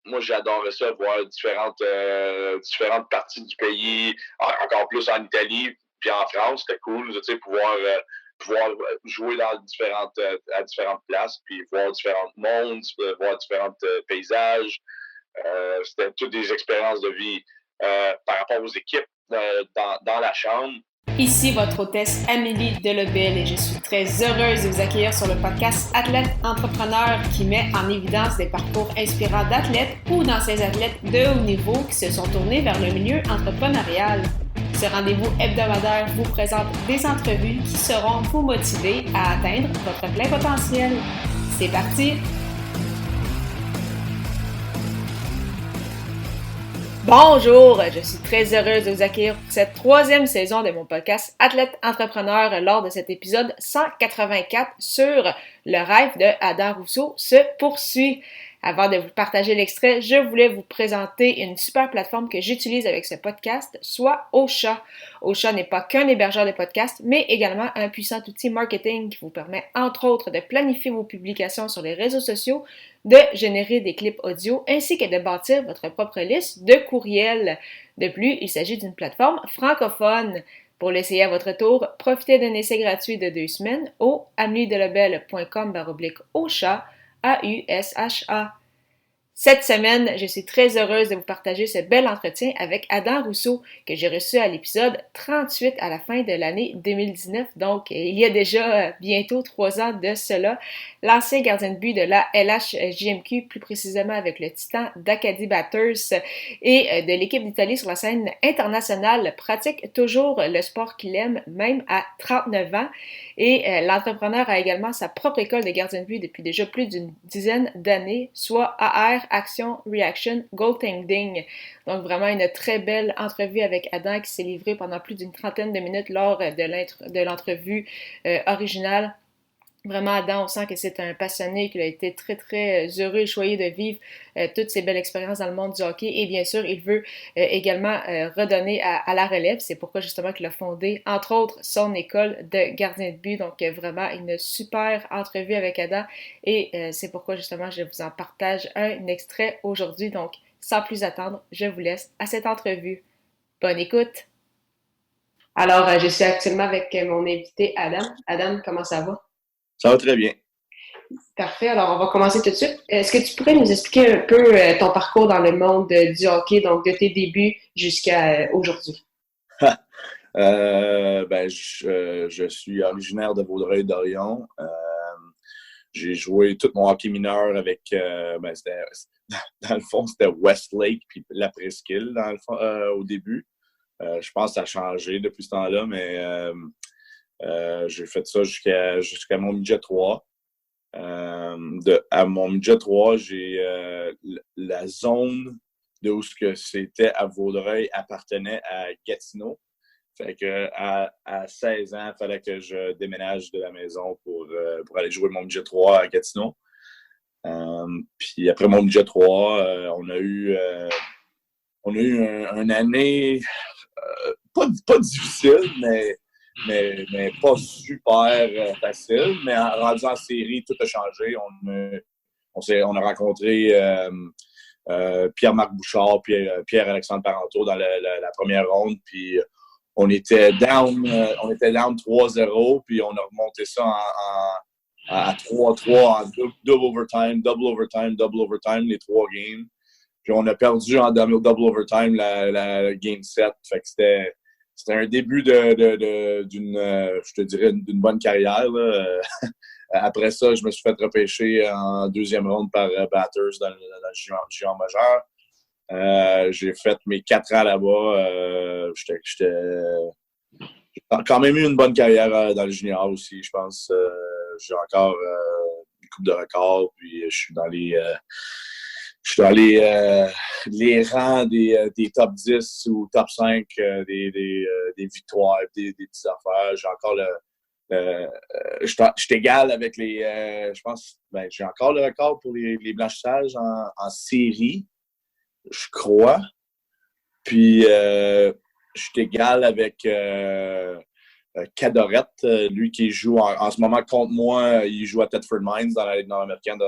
moi, j'adorais ça, voir différentes parties du pays, encore plus en Italie, puis en France, c'était cool, tu sais, pouvoir jouer à différentes places, puis voir différents mondes, voir différents paysages. C'était toutes des expériences de vie par rapport aux équipes dans la chambre. Ici votre hôtesse Amélie Delebel et je suis très heureuse de vous accueillir sur le podcast Athlète Entrepreneur qui met en évidence des parcours inspirants d'athlètes ou d'anciens athlètes de haut niveau qui se sont tournés vers le milieu entrepreneurial. Ce rendez-vous hebdomadaire vous présente des entrevues qui seront vous motiver à atteindre votre plein potentiel. C'est parti! Bonjour, je suis très heureuse de vous accueillir pour cette 3e saison de mon podcast Athlète Entrepreneur lors de cet épisode 184 sur le rêve de Adam Rousseau se poursuit. Avant de vous partager l'extrait, je voulais vous présenter une super plateforme que j'utilise avec ce podcast, soit Ocha. Ocha n'est pas qu'un hébergeur de podcasts, mais également un puissant outil marketing qui vous permet entre autres de planifier vos publications sur les réseaux sociaux, de générer des clips audio ainsi que de bâtir votre propre liste de courriels. De plus, il s'agit d'une plateforme francophone. Pour l'essayer à votre tour, profitez d'un essai gratuit de 2 semaines au ameliedelebel.com/Ocha, AUSHA. Cette semaine, je suis très heureuse de vous partager ce bel entretien avec Adam Rousseau que j'ai reçu à l'épisode 38 à la fin de l'année 2019. Donc, il y a déjà bientôt 3 ans de cela. L'ancien gardien de but de la LHJMQ, plus précisément avec le Titan d'Acadie Bathurst et de l'équipe d'Italie sur la scène internationale, pratique toujours le sport qu'il aime, même à 39 ans. Et l'entrepreneur a également sa propre école de gardien de but depuis déjà plus d'une dizaine d'années, soit AR, Action, Reaction, Goaltending. Donc vraiment une très belle entrevue avec Adam qui s'est livrée pendant plus d'une trentaine de minutes lors de l'entrevue originale. Vraiment, Adam, on sent que c'est un passionné, qu'il a été très, très heureux et choyé de vivre toutes ces belles expériences dans le monde du hockey. Et bien sûr, il veut également redonner à la relève. C'est pourquoi justement qu'il a fondé, entre autres, son école de gardien de but. Donc vraiment, une super entrevue avec Adam. Et c'est pourquoi justement, je vous en partage un extrait aujourd'hui. Donc, sans plus attendre, je vous laisse à cette entrevue. Bonne écoute! Alors, je suis actuellement avec mon invité Adam. Adam, comment ça va? Ça va très bien. Parfait. Alors, on va commencer tout de suite. Est-ce que tu pourrais nous expliquer un peu ton parcours dans le monde du hockey, donc de tes débuts jusqu'à aujourd'hui? Je suis originaire de Vaudreuil-Dorion. J'ai joué tout mon hockey mineur avec, dans le fond, c'était Westlake puis la Presqu'île, dans le fond, au début. Je pense que ça a changé depuis ce temps-là, mais j'ai fait ça jusqu'à mon midget 3. À mon midget 3, j'ai la zone de où ce que c'était à Vaudreuil appartenait à Gatineau. Fait que à 16 ans, il fallait que je déménage de la maison pour aller jouer mon midget 3 à Gatineau. Puis après mon midget 3, on a eu une année pas difficile, mais pas super facile. Mais rendu en série, tout a changé. On a rencontré Pierre-Marc Bouchard, Pierre-Alexandre Parenteau dans la première ronde. Puis on était down 3-0, puis on a remonté ça à 3-3 en double overtime, les 3 games. Puis on a perdu en double overtime la game 7. Fait que c'était un début d'une, je te dirais, d'une bonne carrière, là. Après ça, je me suis fait repêcher en 2e ronde par Bathurst dans le junior majeur. J'ai fait mes 4 ans là-bas. J'ai quand même eu une bonne carrière dans le junior aussi, je pense. J'ai encore une coupe de records, puis je suis dans les rangs des top 10 ou top 5 des victoires, des petites affaires. J'ai encore je t'égale avec je pense, j'ai encore le record pour les blanchissages en série, je crois. Puis, je t'égale avec Cadorette, lui qui joue en ce moment contre moi. Il joue à Thetford Mines dans la Ligue nord-américaine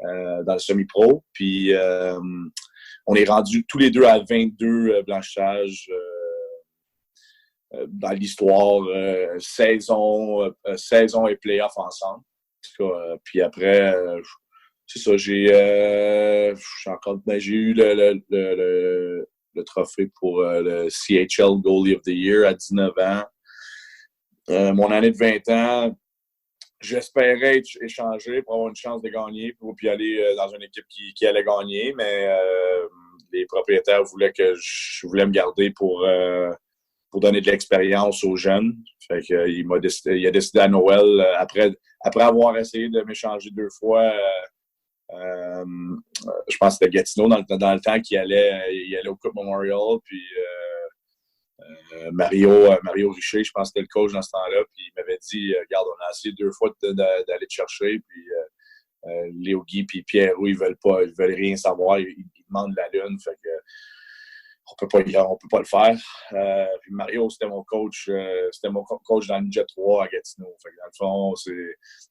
dans le semi-pro. Puis on est rendus tous les deux à 22 blanchissages dans l'histoire, saison et play-off ensemble. Puis après, c'est ça, j'ai eu le trophée pour le CHL Goalie of the Year à 19 ans. Mon année de 20 ans, j'espérais échanger pour avoir une chance de gagner, puis aller dans une équipe qui allait gagner, mais les propriétaires voulaient me garder pour donner de l'expérience aux jeunes. Fait que, il a décidé à Noël, après avoir essayé de m'échanger 2 fois, je pense que c'était Gatineau dans le temps qu'il allait au Coupe Memorial, puis Mario Richer, je pense que c'était le coach dans ce temps-là, puis il m'avait dit, regarde, on a essayé 2 fois d'aller te chercher, puis Léo Guy puis Pierrot, ils veulent rien savoir, ils demandent la lune, fait que on peut pas le faire. Puis Mario, c'était mon coach dans le Ninja 3 à Gatineau. Fait que dans le fond,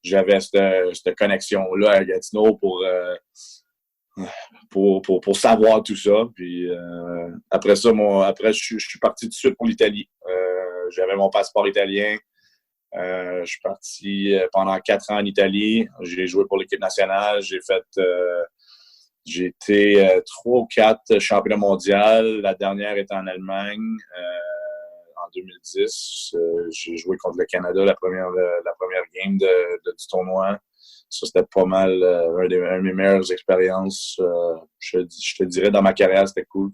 j'avais cette connexion-là à Gatineau pour savoir tout ça. Puis après ça, je suis parti tout de suite pour l'Italie. J'avais mon passeport italien. Je suis parti pendant 4 ans en Italie. J'ai joué pour l'équipe nationale. J'ai été 3 ou 4 championnats mondiaux. La dernière était en Allemagne en 2010. J'ai joué contre le Canada la première game du tournoi. Ça, c'était pas mal une de mes meilleures expériences. Je te dirais, dans ma carrière, c'était cool.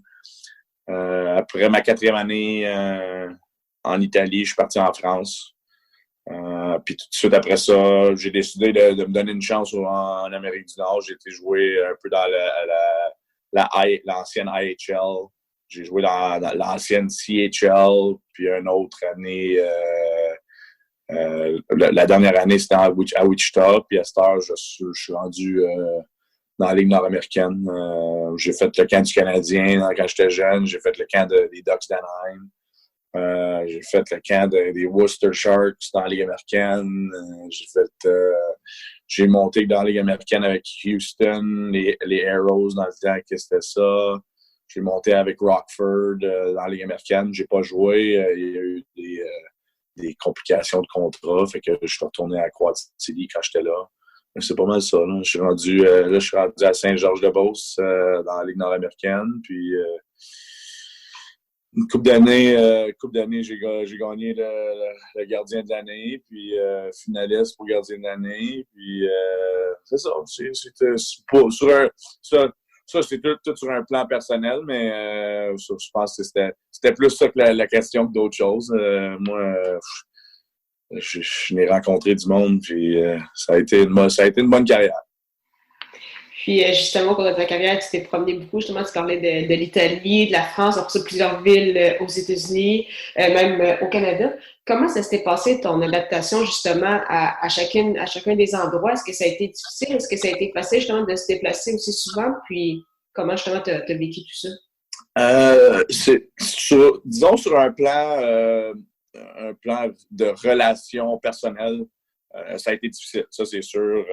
Après ma 4e année en Italie, je suis parti en France. Puis tout de suite après ça, j'ai décidé de me donner une chance en Amérique du Nord. J'ai été jouer un peu dans l'ancienne IHL. J'ai joué dans l'ancienne CHL. Puis une autre année, la dernière année, c'était à Wichita. Puis à cette heure, je suis rendu dans la Ligue nord-américaine. J'ai fait le camp du Canadien quand j'étais jeune. J'ai fait le camp des Ducks d'Anaheim. J'ai fait le camp des Worcester Sharks dans la Ligue américaine. J'ai monté dans la Ligue américaine avec Houston, les Arrows dans le temps que c'était ça. J'ai monté avec Rockford dans la Ligue américaine. J'ai pas joué. Il y a eu des complications de contrat. Fait que je suis retourné à Quad City quand j'étais là. Mais c'est pas mal ça. Là. Je suis rendu à Saint-Georges-de-Beauce dans la Ligue nord-américaine. Puis une couple d'années, j'ai gagné le gardien de l'année, puis finaliste pour gardien de l'année, puis c'est ça. Ça, c'est tout sur un plan personnel, mais je pense que c'était plus ça que la question que d'autres choses. Moi, je n'ai rencontré du monde, puis ça a été une bonne carrière. Puis justement, au cours de ta carrière, tu t'es promené beaucoup. Justement, tu parlais de l'Italie, de la France, après ça, plusieurs villes aux États-Unis, même au Canada. Comment ça s'était passé, ton adaptation, justement, à chacun des endroits? Est-ce que ça a été difficile? Est-ce que ça a été facile, justement, de se déplacer aussi souvent? Puis, comment, justement, tu as vécu tout ça? Disons, sur un plan de relation personnelle, ça a été difficile. Ça, c'est sûr.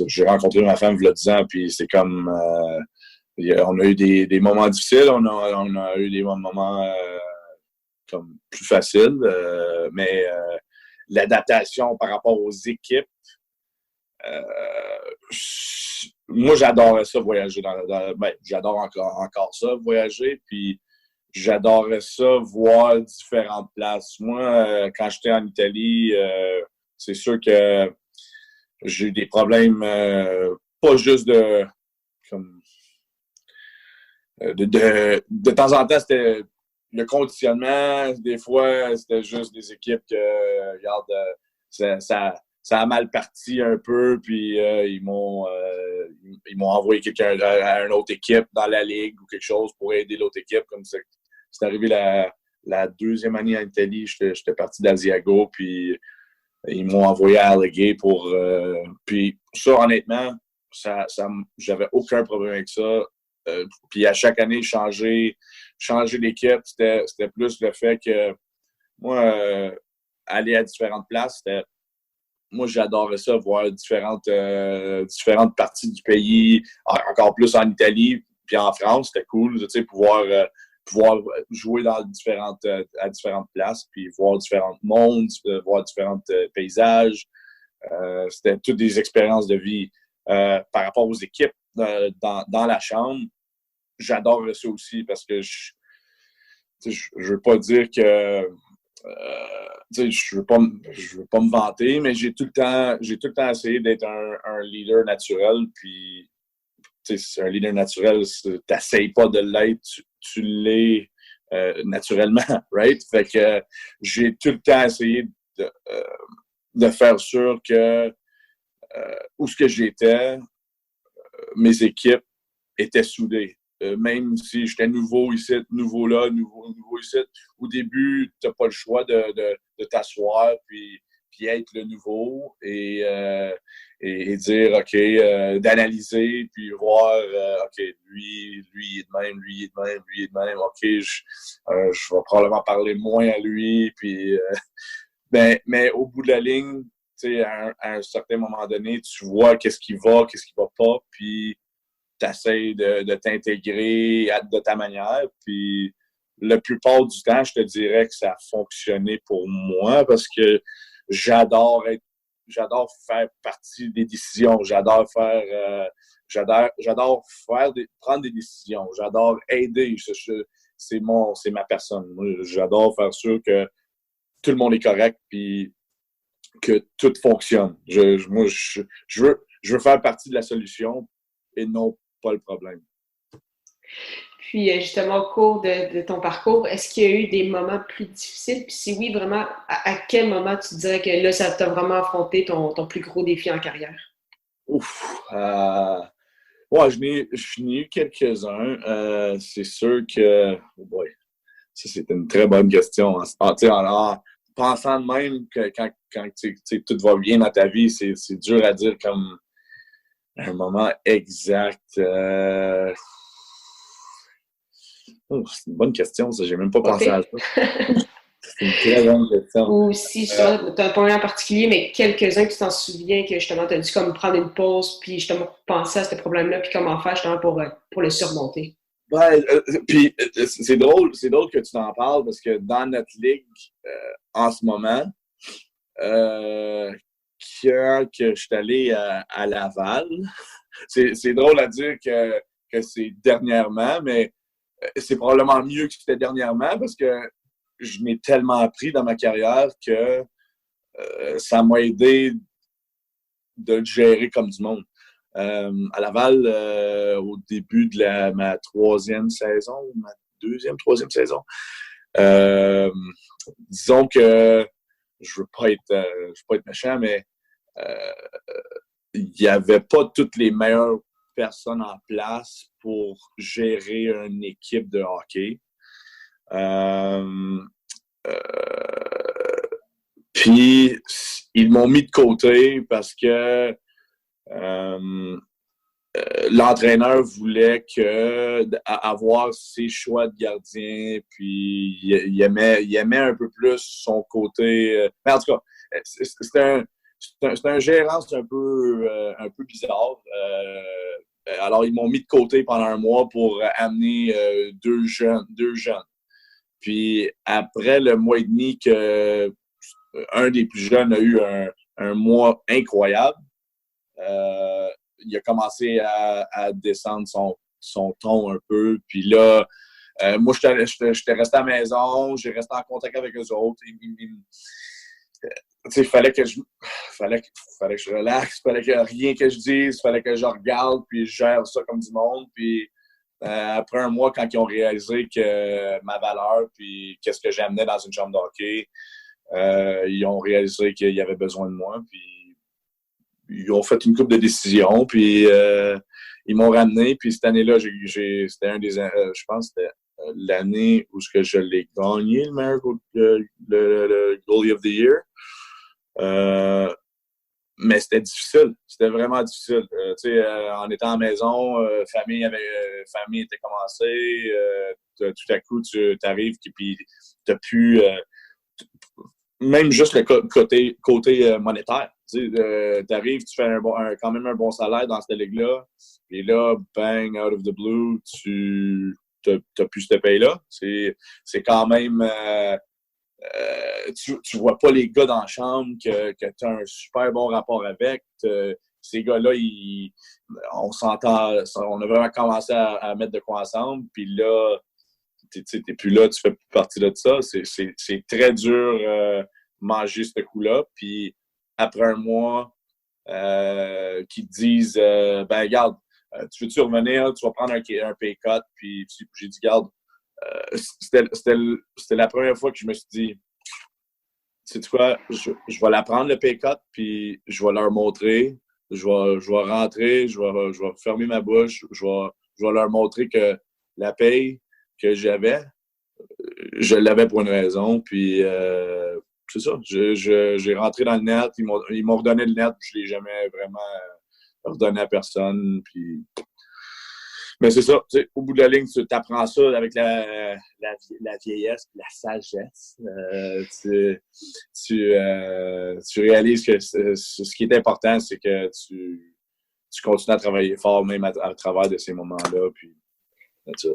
J'ai rencontré ma femme il y a 10 ans, puis c'est comme on a eu des moments difficiles, on a eu des moments comme plus faciles, mais l'adaptation par rapport aux équipes, moi j'adorais ça voyager j'adore encore ça voyager, puis j'adorais ça voir différentes places. Moi, quand j'étais en Italie, c'est sûr que j'ai eu des problèmes, pas juste de temps en temps, c'était le conditionnement. Des fois, c'était juste des équipes que, regarde, ça a mal parti un peu, puis ils m'ont envoyé quelqu'un à une autre équipe dans la ligue ou quelque chose pour aider l'autre équipe. Comme ça, c'est arrivé la 2e année en Italie, j'étais parti d'Asiago, puis ils m'ont envoyé à Allegheny pour... puis ça, honnêtement, j'avais aucun problème avec ça. Puis à chaque année, changer l'équipe, c'était plus le fait que moi, aller à différentes places, moi, j'adorais ça, voir différentes parties du pays, encore plus en Italie, puis en France, c'était cool, tu sais, pouvoir jouer à différentes places, puis voir différents mondes, voir différents paysages. C'était toutes des expériences de vie. Par rapport aux équipes dans la chambre, j'adore ça aussi parce que je veux pas dire que je veux pas me vanter, mais j'ai tout le temps essayé d'être un leader naturel. Puis un leader naturel, t'essayes pas de l'être, tu l'es naturellement, right? Fait que j'ai tout le temps essayé de faire sûr que où ce que j'étais, mes équipes étaient soudées. Même si j'étais nouveau ici, nouveau là, nouveau ici, au début, tu n'as pas le choix de t'asseoir puis être le nouveau et dire, OK, d'analyser puis voir, OK, lui, il est de même, lui, il est de même, lui, il est de même, OK, je vais probablement parler moins à lui. Puis, mais au bout de la ligne, à un certain moment donné, tu vois qu'est-ce qui va pas, puis tu essaies de t'intégrer de ta manière. Puis la plupart du temps, je te dirais que ça a fonctionné pour moi parce que j'adore faire partie des décisions. J'adore prendre des décisions. J'adore aider. C'est ma personne. Moi, j'adore faire sûr que tout le monde est correct puis que tout fonctionne. Je veux faire partie de la solution et non pas le problème. Puis, justement, au cours de ton parcours, est-ce qu'il y a eu des moments plus difficiles? Puis si oui, vraiment, à quel moment tu dirais que là, ça t'a vraiment affronté ton plus gros défi en carrière? Ouf! Ouais, j'en ai eu quelques-uns. C'est sûr que... Oh boy, ça, c'est une très bonne question. En pensant de même que quand tout va bien dans ta vie, c'est dur à dire comme un moment exact. C'est une bonne question, ça. J'ai même pas pensé à ça. C'est une très bonne question. Ou si, justement, tu as un point en particulier, mais quelques-uns, tu t'en souviens que, justement, tu as dû comme prendre une pause, puis justement penser à ce problème-là, puis comment faire, justement, pour le surmonter. Ouais, puis c'est drôle que tu t'en parles, parce que dans notre ligue, en ce moment, quand je suis allé à Laval, c'est drôle à dire que c'est dernièrement, mais c'est probablement mieux que c'était dernièrement parce que je m'ai tellement appris dans ma carrière que ça m'a aidé de le gérer comme du monde. À Laval, au début de ma troisième saison, ma troisième saison, disons que je veux pas être méchant, mais il n'y avait pas toutes les meilleures personnes en place pour gérer une équipe de hockey. Puis, ils m'ont mis de côté parce que l'entraîneur voulait avoir ses choix de gardien, puis il aimait un peu plus son côté. Mais en tout cas, c'est un gérant un peu bizarre. Alors, ils m'ont mis de côté pendant un mois pour amener deux jeunes. Puis après le mois et demi que un des plus jeunes a eu un mois incroyable, il a commencé à descendre son ton un peu. Puis là, moi, j'étais resté à la maison, j'ai resté en contact avec eux autres. Il fallait que je relaxe, il fallait que rien que je dise, il fallait que je regarde, puis je gère ça comme du monde. Puis après un mois, quand ils ont réalisé que ma valeur, puis qu'est-ce que j'amenais dans une chambre de hockey, ils ont réalisé qu'il y avait besoin de moi. Puis ils ont fait une couple de décisions, puis ils m'ont ramené. Puis cette année-là, c'était je pense que c'était l'année où je l'ai gagné, le Goalie of the Year. Mais c'était difficile. C'était vraiment difficile. En étant à la maison, famille était commencée. Tout à coup, tu arrives puis tu n'as plus... même juste le côté monétaire. Tu sais, t'arrives, tu fais quand même un bon salaire dans cette ligue-là, et là, bang, out of the blue, tu n'as plus cette paye-là. C'est quand même... tu vois pas les gars dans la chambre que tu as un super bon rapport avec. Ces gars-là, on s'entend, on a vraiment commencé à mettre de quoi ensemble, puis là, t'es plus là, tu fais plus partie de ça. C'est très dur manger ce coup-là, puis après un mois, qui te disent ben regarde, tu veux-tu revenir, tu vas prendre un pay cut, puis j'ai dit garde, c'était la première fois que je me suis dit, sais-tu quoi, je vais la prendre le pay cut, puis je vais leur montrer, je vais rentrer, je vais fermer ma bouche, je vais leur montrer que la paye que j'avais, je l'avais pour une raison, puis c'est ça, j'ai rentré dans le net, ils m'ont redonné le net, puis je l'ai jamais vraiment redonné à personne, puis... Mais c'est ça, tu sais, au bout de la ligne, tu apprends ça avec la vieillesse et la sagesse. Tu réalises que ce qui est important, c'est que tu continues à travailler fort même à travers de ces moments-là. Puis, c'est ça.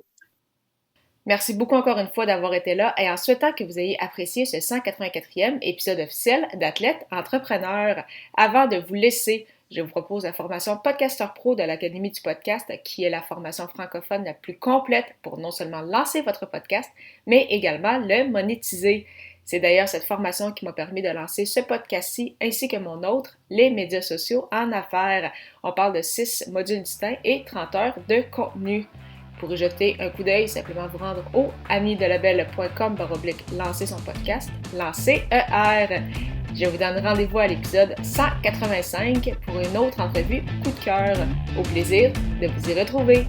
Merci beaucoup encore une fois d'avoir été là et en souhaitant que vous ayez apprécié ce 184e épisode officiel d'Athlète Entrepreneur. Avant de vous laisser, je vous propose la formation Podcaster Pro de l'Académie du podcast, qui est la formation francophone la plus complète pour non seulement lancer votre podcast, mais également le monétiser. C'est d'ailleurs cette formation qui m'a permis de lancer ce podcast-ci, ainsi que mon autre, les médias sociaux en affaires. On parle de 6 modules distincts et 30 heures de contenu. Pour y jeter un coup d'œil, simplement vous rendre au amidelabel.com/lancer son podcast, lancer ER. Je vous donne rendez-vous à l'épisode 185 pour une autre entrevue coup de cœur. Au plaisir de vous y retrouver.